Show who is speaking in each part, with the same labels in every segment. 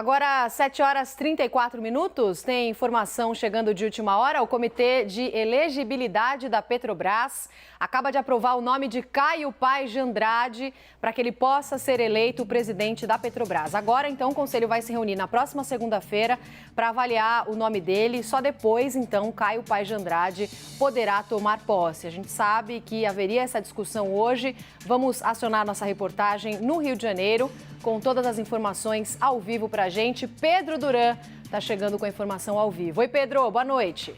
Speaker 1: Agora, 7 horas 34 minutos, tem informação chegando de última hora. O Comitê de Elegibilidade da Petrobras acaba de aprovar o nome de Caio Paes de Andrade para que ele possa ser eleito presidente da Petrobras. Agora, então, o Conselho vai se reunir na próxima segunda-feira para avaliar o nome dele. Só depois, então, Caio Paes de Andrade poderá tomar posse. A gente sabe que haveria essa discussão hoje. Vamos acionar nossa reportagem no Rio de Janeiro, com todas as informações ao vivo para a gente. Pedro Duran está chegando com a informação ao vivo. Oi, Pedro, boa noite.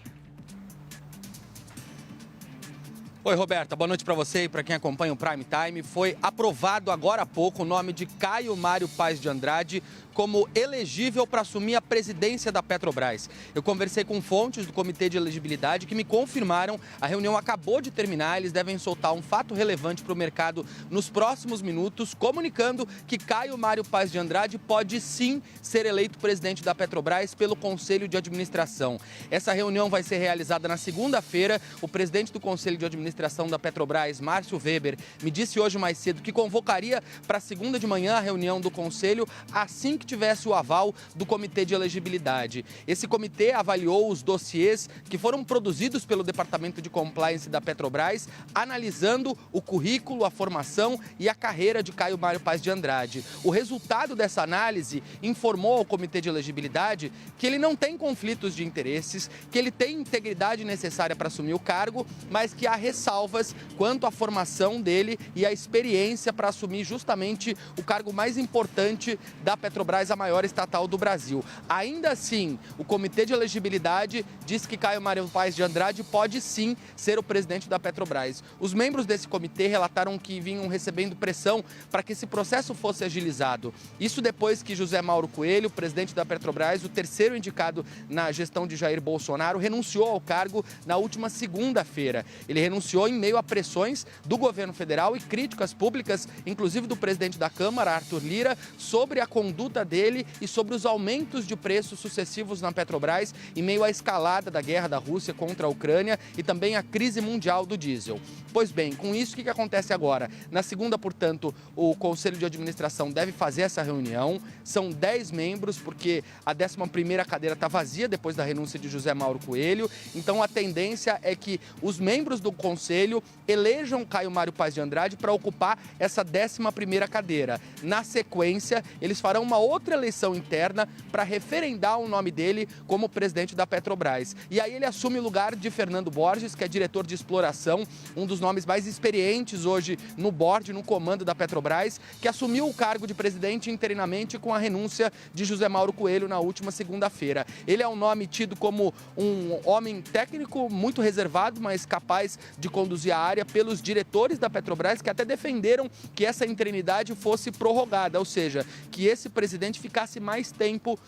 Speaker 2: Oi, Roberta, boa noite para você e para quem acompanha o Prime Time. Foi aprovado agora há pouco o nome de Caio Mário Paes de Andrade como elegível para assumir a presidência da Petrobras. Eu conversei com fontes do Comitê de Elegibilidade que me confirmaram, a reunião acabou de terminar, eles devem soltar um fato relevante para o mercado nos próximos minutos, comunicando que Caio Mário Paes de Andrade pode sim ser eleito presidente da Petrobras pelo Conselho de Administração. Essa reunião vai ser realizada na segunda-feira. O presidente do Conselho de Administração da Petrobras, Márcio Weber, me disse hoje mais cedo que convocaria para segunda de manhã a reunião do Conselho assim que tivesse o aval do Comitê de Elegibilidade. Esse comitê avaliou os dossiês que foram produzidos pelo Departamento de Compliance da Petrobras, analisando o currículo, a formação e a carreira de Caio Mário Paes de Andrade. O resultado dessa análise informou ao Comitê de Elegibilidade que ele não tem conflitos de interesses, que ele tem integridade necessária para assumir o cargo, mas que há ressalvas quanto à formação dele e à experiência para assumir justamente o cargo mais importante da Petrobras, a maior estatal do Brasil. Ainda assim, o Comitê de Elegibilidade diz que Caio Mário Paes de Andrade pode sim ser o presidente da Petrobras. Os membros desse comitê relataram que vinham recebendo pressão para que esse processo fosse agilizado. Isso depois que José Mauro Coelho, presidente da Petrobras, o terceiro indicado na gestão de Jair Bolsonaro, renunciou ao cargo na última segunda-feira. Ele renunciou em meio a pressões do governo federal e críticas públicas, inclusive do presidente da Câmara, Arthur Lira, sobre a conduta dele e sobre os aumentos de preços sucessivos na Petrobras em meio à escalada da guerra da Rússia contra a Ucrânia e também a crise mundial do diesel. Pois bem, com isso, o que acontece agora? Na segunda, portanto, o Conselho de Administração deve fazer essa reunião. São 10 membros, porque a 11ª cadeira está vazia depois da renúncia de José Mauro Coelho. Então, a tendência é que os membros do Conselho elejam Caio Mário Paes de Andrade para ocupar essa 11ª cadeira. Na sequência, eles farão uma outra eleição interna para referendar o nome dele como presidente da Petrobras. E aí ele assume o lugar de Fernando Borges, que é diretor de exploração, um dos nomes mais experientes hoje no board, no comando da Petrobras, que assumiu o cargo de presidente interinamente com a renúncia de José Mauro Coelho na última segunda-feira. Ele é um nome tido como um homem técnico muito reservado, mas capaz de conduzir a área pelos diretores da Petrobras, que até defenderam que essa interinidade fosse prorrogada, ou seja, que esse presidente ficasse mais tempo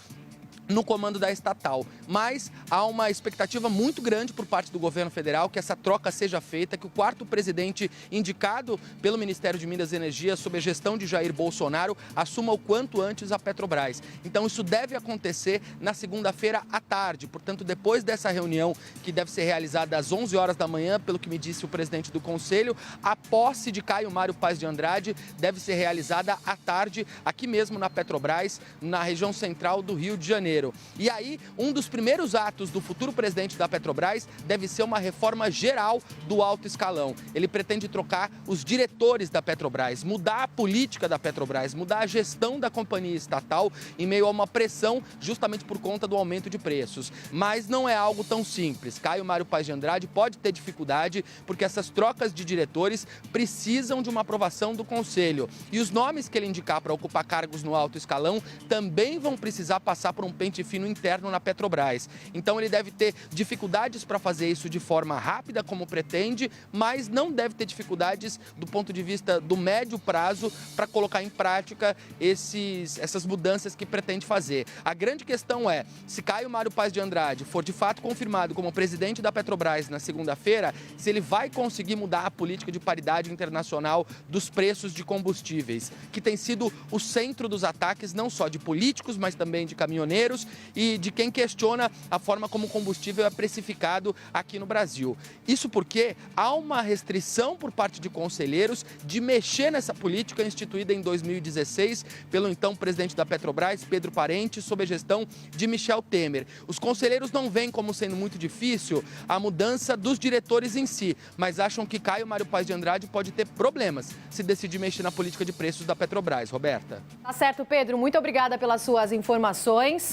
Speaker 2: no comando da estatal. Mas há uma expectativa muito grande por parte do governo federal que essa troca seja feita, que o quarto presidente indicado pelo Ministério de Minas e Energia sob a gestão de Jair Bolsonaro assuma o quanto antes a Petrobras. Então isso deve acontecer na segunda-feira à tarde, portanto depois dessa reunião que deve ser realizada às 11 horas da manhã, pelo que me disse o presidente do Conselho, a posse de Caio Mário Paes de Andrade deve ser realizada à tarde aqui mesmo na Petrobras, na região central do Rio de Janeiro. E aí, um dos primeiros atos do futuro presidente da Petrobras deve ser uma reforma geral do alto escalão. Ele pretende trocar os diretores da Petrobras, mudar a política da Petrobras, mudar a gestão da companhia estatal em meio a uma pressão justamente por conta do aumento de preços. Mas não é algo tão simples. Caio Mário Paes de Andrade pode ter dificuldade porque essas trocas de diretores precisam de uma aprovação do Conselho. E os nomes que ele indicar para ocupar cargos no alto escalão também vão precisar passar por um pente fino interno na Petrobras. Então ele deve ter dificuldades para fazer isso de forma rápida, como pretende, mas não deve ter dificuldades do ponto de vista do médio prazo para colocar em prática essas mudanças que pretende fazer. A grande questão é, se Caio Mário Paes de Andrade for de fato confirmado como presidente da Petrobras na segunda-feira, se ele vai conseguir mudar a política de paridade internacional dos preços de combustíveis, que tem sido o centro dos ataques não só de políticos, mas também de caminhoneiros conselheiros e de quem questiona a forma como o combustível é precificado aqui no Brasil. Isso porque há uma restrição por parte de conselheiros de mexer nessa política instituída em 2016 pelo então presidente da Petrobras, Pedro Parente, sob a gestão de Michel Temer. Os conselheiros não veem como sendo muito difícil a mudança dos diretores em si, mas acham que Caio Mário Paes de Andrade pode ter problemas se decidir mexer na política de preços da Petrobras. Roberta.
Speaker 1: Tá certo, Pedro. Muito obrigada pelas suas informações.